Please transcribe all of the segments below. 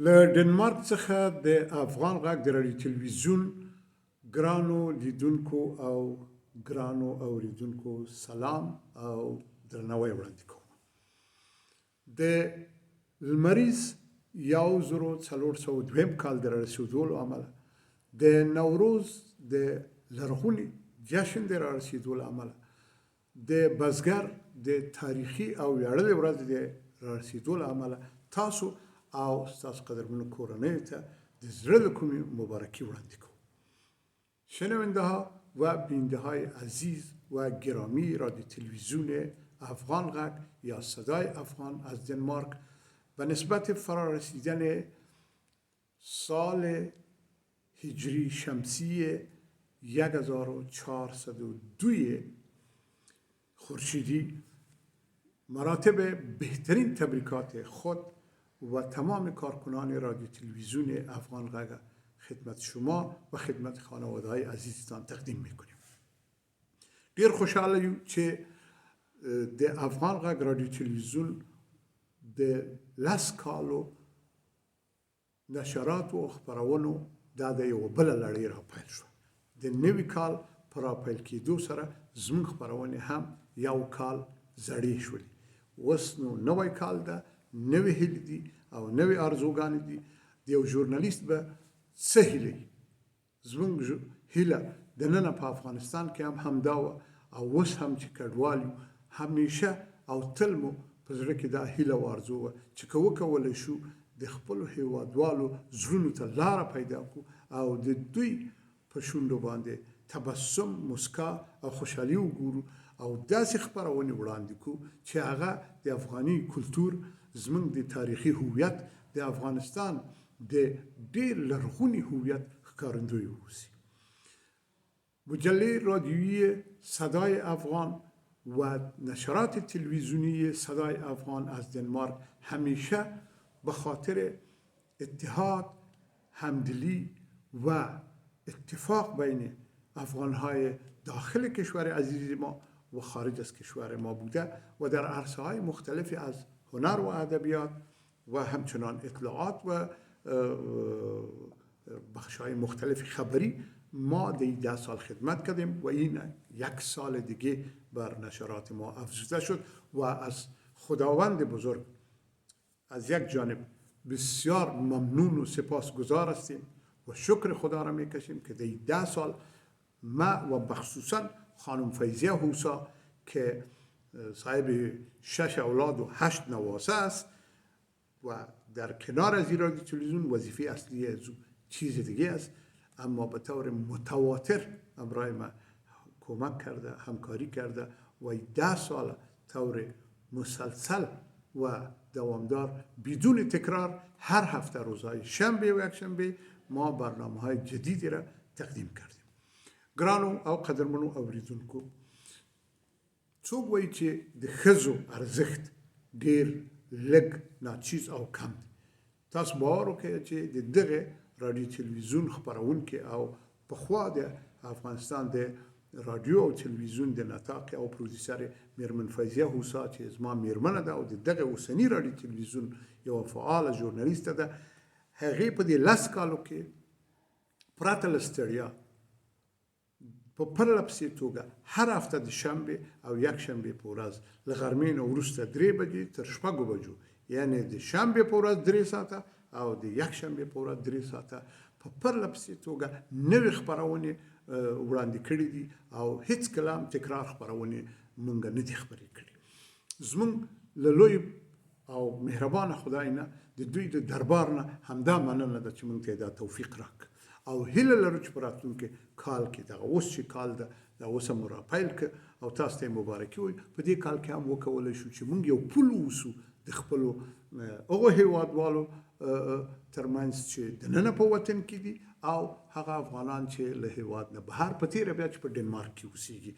له ډنمارک څخه د افغان غږ د رادیو تلویزیون ګرانو لیدونکو او ګرانو اوریدونکو سلام او درناوی وړاندې کوم. د لمریز 1402 کال د رارسېدلو امله د نوروز د لرغوني جشن د رارسېدلو امله د بزګر د تاریخي او ویاړلې ورځې د رارسېدلو امله تاسو او ستاسو قدرمنو کورنیو ته د زړه له کومې مبارکي وړاندې کوم. شنونده ها و بیننده های عزیز و گرامی رادیو تلویزیون افغان غږ یا صدای افغان از دنمارک به نسبت فرارسیدن سال هجری شمسی 1402 خورشیدی مراتب بهترین تبریکات خود و تمام کارکنان رادیو تلویزیون افغان غږ خدمت شما و خدمت خانواده های عزیزتان تقدیم میکنیم. ډیر خوشحاله یو چې د افغان غږ رادیو تلویزیون د لس کالو نشرات او خپرونو دا د یو بل لړۍ راپیل شو. د نوي کال پر راپیل کېدو سره زموږ خپرونې هم یو کال زړې شولې. اوس نو نوی کال ده، نوې هیلې دي او نوې آرزوګانې دي. د یو ژورنالیست به څه هیله وي؟ زموږ هیله دننه په افغانستان کې هم همدا وه او اوس هم چې کډوال یو همیشه او تل مو په زړه کې دا هیله او آرزو وه چې که وکولی شو د خپلو هیوادوالو زړونو ته لاره پیدا کړو او د دوی په شونډو باندې تبسم، مسکا او خوشحالي وګورو او داسې خپرونې وړاندې کړو چې هغه د افغاني کلتور، زموږ د تاریخي هویت، د افغانستان د ډېر لرغوني هویت ښکارندوی واوسي. مجله رادیویی صدای افغان و نشرات تلویزیونی صدای افغان از دنمارک همیشه به خاطر اتحاد، همدلی و اتفاق بین افغانهای داخل کشور عزیز ما و خارج از کشور ما بوده و در عرصه‌های مختلفی از هنر و ادبیات و همچنان اطلاعات و بخش‌های مختلف خبری ما در 10 سال خدمت کردیم و این 1 سال دیگه بر نشرات ما افزوده شد و از خداوند بزرگ از یک جانب بسیار ممنون و سپاسگزار هستیم و شکر خدا را میکشیم که در 10 سال ما و بخصوصا خانم فیضیه هوسا که صاحب 6 اولاد و 8 نواسه است و در کنار از این رادیو تلویزیون وظیفه اصلی از چیز دیگه است، اما به طور متواتر همراه ما کمک کرده، همکاری کرده و 10 سال طور مسلسل و دوامدار بدون تکرار هر هفته روزهای شنبه و یکشنبه ما برنامه‌های جدیدی را تقدیم کردیم. ګرانو او قدرمنو اوریدونکو، څوک وایي چې د ښځو ارزښت ډېر لږ، ناچیز او کم دی. تاسو باور وکړئ چې د دغه رادیو تلویزیون خپرونکي او پخوا د افغانستان د رادیو او تلویزیون د نطاق او پرودیسر میرمن فیضیه هوسا چې زما میرمنه ده او د دغه اوسني رادیو تلویزیون یوه فعاله ژورنالیسته ده، هغې په دې 10 کالو کې پرته له ستړیا په پرله پسې توګه هر هفته د شنبې او یکشنبې په ورځ له غرمې نه وروسته 3 بجې تر 6 بجو، یعنې د شنبې په ورځ 3 ساعته او د یکشنبې په ورځ 3 ساعته په پرله پسې توګه نوې خپرونې وړاندې کړي دي او هیڅ کله تکرار خپرونې موږ نه دي خپرې کړي. زموږ له لوی او مهربانه خدای نه د دوی د دربار نه همدا مننه ده چې موږ ته دا توفیق راکړه او هیله لرو چې په راتلونکي کال کې دغه اوس چې کال ده دا اوس هم راپیل کړه او تاسو ته مبارکي وایو. په دې کال کې هم وکولی شو چې موږ یو پل واوسو د خپلو هغو هیوادوالو ترمنځ چې دننه په وطن کې دي او هغه افغانان چې له هیواد نه بهر په تیره بیا چې په ډنمارک کې اوسېږي.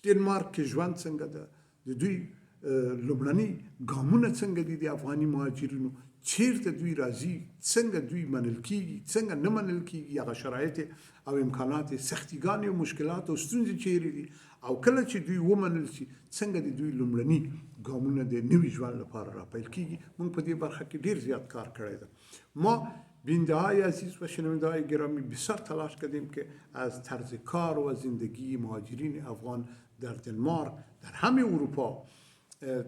ډنمارک کې ژوند څنګه ده، د دوی لومړني ګامونه څنګه دي د افغاني مهاجرینو، چیرته دوی راځي، څنګه دوی منل کیږي، څنګه نه منل کیږي، هغه شرایط او امکانات، سختیګانې او مشکلات او ستونزې چیرې دي او کله چې دوی ومنل شي څنګه د دوی لومړني ګامونه د نوي ژوند لپاره راپیل کیږي. موږ په دې برخه کې ډیر زیات کار کړی ده. ما بیننده‌های عزیز و شنونده‌های گرامی بسیار تلاش کردیم که از طرز کار و زندگی مهاجرین افغان در دنمارک در همه اروپا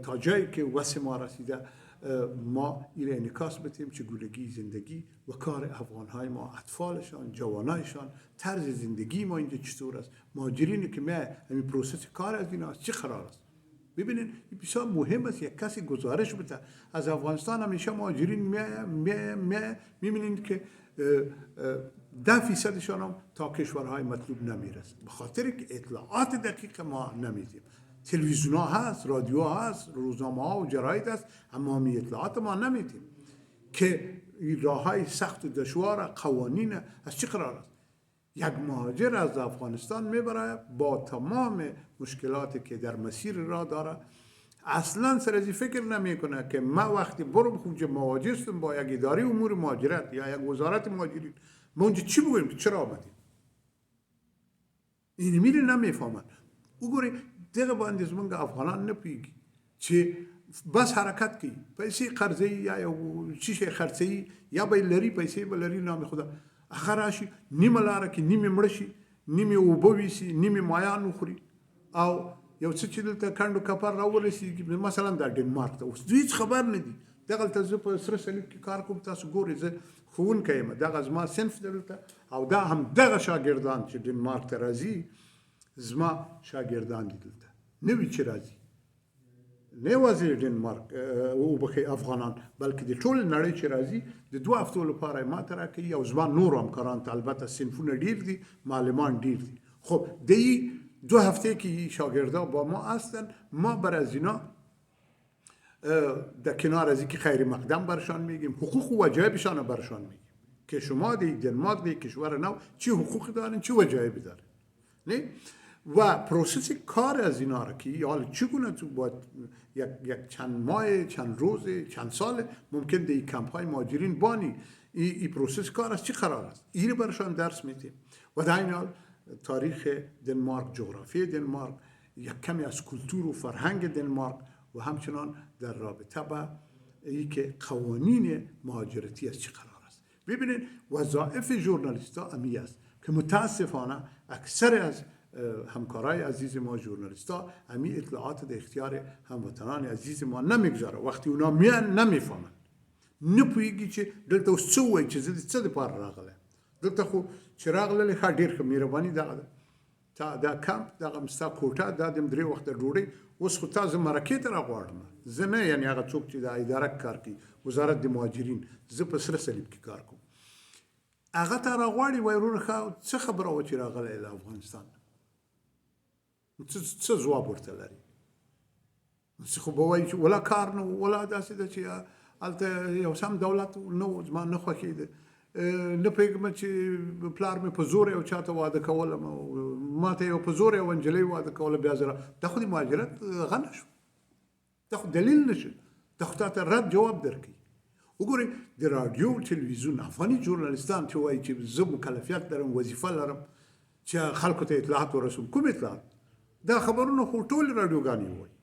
تا جایی که وسع ما رسیده ما این انعکاس بدیم چگونگی زندگی و کار افغان‌های ما، اطفالشان، جوانایشان، طرز زندگی ما اینجا چطور است، مهاجرینی که ما همین پروسس کار از اینا چه قرار است. ببینید این بسیار مهم است یک کسی گزارش بده از افغانستان. همیشه مهاجرین می‌بینید که 10% هم تا کشورهای مطلوب نمیرسه، به خاطر که اطلاعات دقیق ما نمیدیم. تلویزیون ها هست، رادیو هست، روزنامه ها و جراید هست، اما می اطلاعات ما نمیدیم که این راه های سخت و دشوار قوانین از چه قرار است. یک مهاجر از افغانستان میبره با تمام مشکلاتی که در مسیر راه داره، اصلا سر از فکر نمیکنه که ما وقتی برم خود مواجه هستم با یک اداره امور مهاجرت یا یک وزارت مهاجرین، ما اونجا چی بگویم که چرا آمدیم؟ این میره نمیفهمن. وګورئ دغه باندې زمونږ افغانان نه پوهېږي چې بس حرکت کوي، پیسې قرضوي یا یو څه شی خرڅوي یا به یې لري پیسې به لري نام خدا، هغه راشي نیمه لاره کې نیمې مړه شي، نیمې اوبه ویسي، نیمې مایان وخوري او یو څه چې دلته کنډو کپر راورسېږي مثلا د ډنمارک ته. اوس دوی هېڅ خبر نه دي. دغلته زه په سره صلیب کې کار کوم، تاسو ګورئ زه ښوونکی یم، دغه زما صنف دلته او دا هم دغه شاګردان چې ډنمارک ته راځي زما شاګردان دي دلته، نوي چې راځي نه یوازې ډنمارک وبخښئ افغانان بلکې د ټول نړۍ چې راځي د 2 هفتو لپاره یې ماته راکوي او زما نور همکاران ته البته صنفونه ډیر دي، معلمان ډیر دي. خب د 2 هفته که شاگردا با ما هستن، ما بر از اینا در کنار از اینکه خیر مقدم برشان میگیم، حقوق و وجایبشان برشان میگیم که شما در دنمارک در کشور نو چی حقوقی دارین، چی وجایبی دارین، نه؟ و پروسس کار از اینا را که حالا چگونه تو باید یک چند ماه، چند روز، چند سال ممکن در این کمپ های مهاجرین بانی این پروسس کار از چی قرار است، این برشان درس میدیم. و در این حال تاریخ دنمارک، جغرافی دنمارک، یک کمی از کلتور و فرهنگ دنمارک و همچنان در رابطه با ای که قوانین مهاجرتی از چی قرار است. ببینید وظایف ژورنالیستا امی است که متاسفانه اکثر از همکارای عزیز ما ژورنالیستا امی اطلاعات در اختیار هموطنان عزیز ما نمیگذاره. وقتی اونا میان نمیفهمن، نپوهیږي چې دلته اوس څه وایي چې زه څه دپاره راغلی، دلته خو چې راغللی ښه ډېر ښه مهرباني دغه ده، تا دا کمپ دغه ستا کوټه دا د 3 وخته ډوډۍ، اوس خو تا زه مرکې ته راغواړم، زه نه یعنې هغه څوک چې د اداره کار کوي وزارت د مهاجرین، زه په سره صلیب کې کار کوم، هغه ته راغواړي وایي وروره ښه څه خبره وه چې راغلی له افغانستان، څه ځواب ورته لري؟ خو به وایي چې ولا کار نه و، ولا داسې ده چې هلته یو سم دولت نه و، زما نه خوښېده، نه پوهېږم چې پلار مې په زور یو چاته واده کولم، ما ته یو په زور یو نجلۍ واده کوله، بیا زه دا خو د مهاجرت هغه نه شو، دا خو دلیل نه شو، دا خو تا ته رد جواب درکوي. وګورئ د راډیو تلویزیون افغاني ژورنالیستان چې وایي چې زه مکلفیت لرم، وظیفه لرم چې خلکو ته اطلاعات ورسوم، کوم اطلاعات؟ دا خبرونه خو ټول راډیوګانې وایي،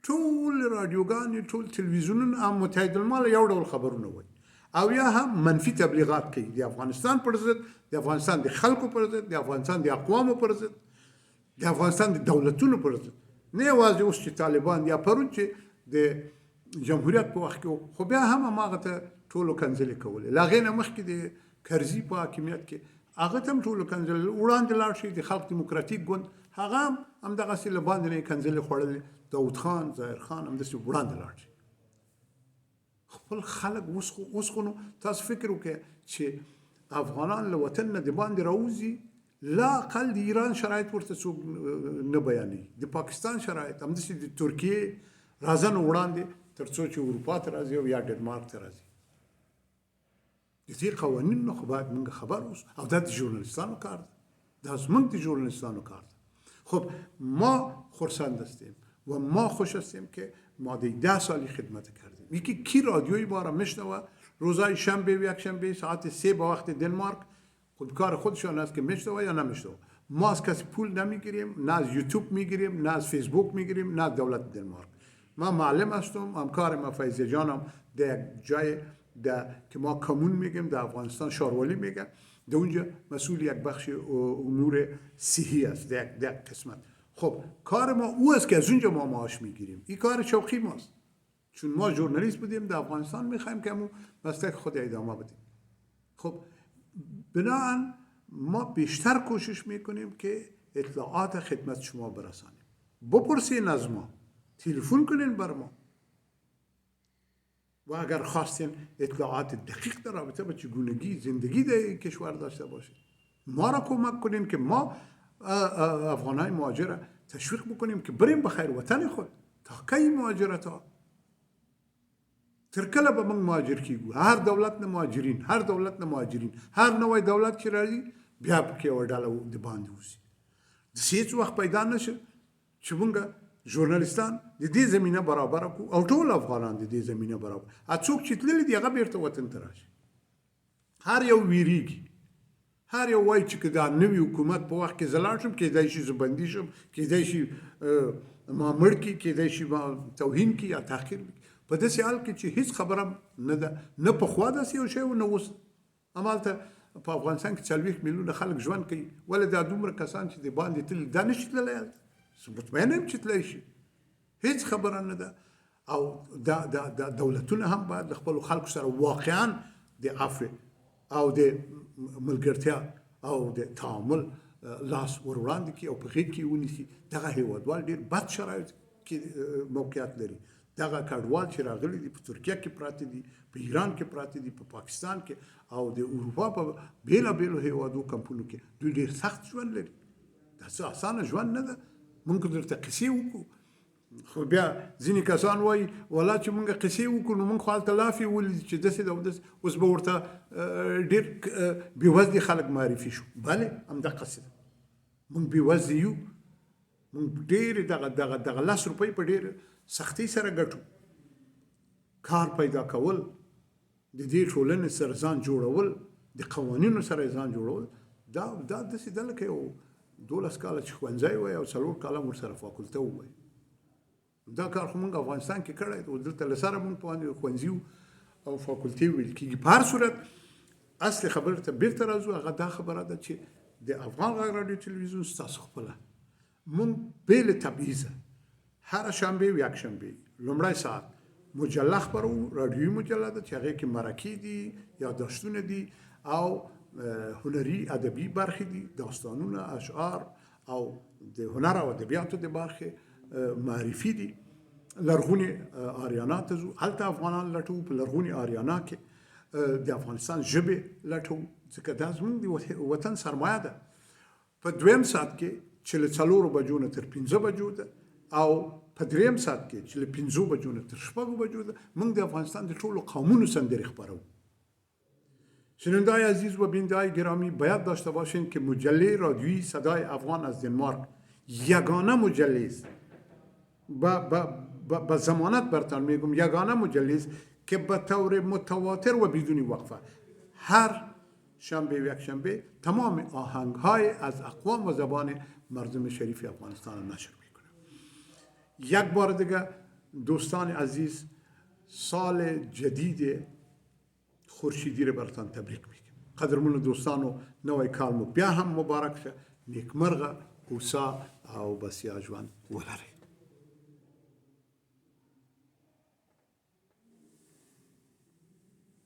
ټول راډیوګانې، ټول تلویزیونونه هم متحد المال یو ډول خبرونه وایي او یا هم منفي تبلیغات کوي د افغانستان پر ضد، د افغانستان د خلکو پر ضد، د افغانستان د اقوامو پر ضد، د افغانستان د دولتونو پر ضد. نه یوازې اوس چې طالبان یا پرون چې د جمهوریت په وخت کې، خو بیا هم هماغه ته ټولو کنځلې کولې، له هغې نه مخکې د کرزي په حاکمیت کې هغه ته هم ټولو کنځلې، وړاندې لاړ شي د خلق دیموکراتیک ګوند، هغه هم همدغسې له باندې نه یې کنځلې خوړلې، داود خان، ظاهر خان همداسې وړاندې لاړ شي. خپل خلک اوس خو نو تاسو فکر وکړئ چې افغانان له وطن نه د باندې راوځي، لا اقل د ایران شرایط ورته څوک نه بیانوي، د پاکستان شرایط، همداسې د ترکیې راځه نو وړاندې تر څو چې اروپا ته راځي او یا ډنمارک ته راځي. د دې قوانینو نه خو باید موږ خبر اوسو او دا د ژورنالیستانو کار ده، دا زموږ د ژورنالیستانو کار ده. خب ما خرسند هستیم و ما خوش هستیم که ما 10 سالی خدمت کردیم. یکی کی رادیوی ما را میشنوه روزای شنبه و یک شنبه ساعت 3 به وقت دنمارک، خود کار خودشان است که میشنوه یا نمیشنوه. ما از کسی پول نمیگیریم، نه از یوتیوب میگیریم، نه از فیسبوک میگیریم، نه از دولت دنمارک. ما معلم هستم، همکار ما فیض جانم در جای که ما کمون میگیم در افغانستان شارولی میگه، در اونجا مسئول یک بخش امور صحی است در قسمت. خب کار ما او است که از اونجا ما معاش میگیریم. این کار شوخی ماست، چون ما ژورنالیست بودیم در افغانستان، میخوایم که همون مسلک خود ادامه بدیم. خب بنابراین ما بیشتر کوشش میکنیم که اطلاعات خدمت شما برسانیم. بپرسین از ما، تلفن کنین بر ما و اگر خواستین اطلاعات دقیق در رابطه با چگونگی زندگی در کشور داشته باشید، ما را کمک کنین که ما افغانای مهاجر تشویق بکنیم که بریم به خیر وطن خود. تا کی مهاجرت ها؟ ترکله به من مهاجر کیگو، هر دولت مهاجرین، هر نوع دولت که راځي بیا پکې وډاله د باندې وسی. د هیڅ وخت پیدا نشه چې مونږ ژورنالیستان د دې زمینه برابر کو او ټول افغانان د دې زمینه برابر. څوک چې تللی دی هغه بیرته وطن ته راشي. هر یو ویریږي، هر یو وایي چې که دا نوي حکومت په وخت کې زه لاړ شم کیدای شي زه بندي شم، کیدای شي ما مړ کړي، کیدای شي ما توهین کړي یا تحقیر کړي. په داسې حال کې چې هیڅ خبره نه ده، نه پخوا داسې یو شی و نه اوس. همالته په افغانستان کې 40 میلیونه خلک ژوند کوي، ولې دا دومره کسان چې د باندې تللي دا نشي تللی هلته؟ مطمئن یم چې تللی شي، هیڅ خبره نه ده. او دا دولتونه هم باید له خپلو خلکو سره واقعا د عفو او د ملګرتیا او د تعامل لاس ور وړاندې کړي او په غېږ کې ونیسي. دغه هېوادوال ډېر بد شرایط کې موقعیت لري. دغه کډوال چې راغلي دي په ترکیه کې پراته دي، په ایران کې پراته دي، په پاکستان کې او د اروپا په بیلابیلو هېوادو کمپونو کې دوی ډېر سخت ژوند لري. داسې اسانه ژوند نه ده. موږ درته قصې وکړو، خو بیا ځینې کسان وایي والله چې موږ قصې وکړو نو موږ خو هلته لافې ولیدې چې داسې ده او داسې. اوس به ورته ډېر بېوزلي خلک معرفي شو. بلې همدقسې ده، موږ بېوزلي یو. موږ ډېرې دغه 10 روپۍ په ډېر سختۍ سره ګټو. کار پیدا کول، د دې ټولنې سره ځان جوړول، د قوانینو سره ځان جوړول، دا داسې ده لکه یو 12 کاله چې ښوونځی وای او 4 کاله ورسره فاکولته ووایي. دا کار خو موږ افغانستان کې کړی دی، دلته له سره موږ په ښوونځي او فاکولتې ویل کېږي. په هر صورت اصلي خبرې ته بیرته راځو. هغه دا خبره ده چې د افغان غږ راډیو تلویزیون ستاسو خپله موږ بې له تبعیضه هر شنبه و یک شنبه لومړی ساعت مجله خپرو، راډیویي مجله ده چې هغې کې مرکې دي، یادداشتونه دي او هنري ادبي برخې دي، داستانونه، اشعار او د هنر او ادبیاتو د برخې معرفي دي. لرغونې آریانا ته ځو، هلته افغانان لټوو. په لرغونې آریانا کې د افغانستان ژبې لټوو، ځکه دا زموږ د وطن سرمایه ده. په دویم ساعت کې چې له 4 بجو نه تر 5 بجو ده او په دریم ساعت کې چې له 5 بجو نه تر 6 بجو ده موږ د افغانستان د ټولو قومونو سندرې خپروو. شنوندای عزیز و بینندای گرامی، باید داشته باشین که مجله رادیویی صدای افغان از دنمارک یگانه مجله است، با ضمانت برتان میگم یگانه مجله است که به طور متواتر و بدون وقفه هر شنبه و یک شنبه تمام آهنگ‌های از اقوام و زبان مردم شریف افغانستان نشر میکنه. یک بار دیگه دوستان عزیز، سال جدید خورشیدی رو براتان تبریک میگم. قدرمن دوستانو، نوی کال مو بیا هم مبارک شه. نیکمرغه، اوسا او بسیا ژوند ولرئ.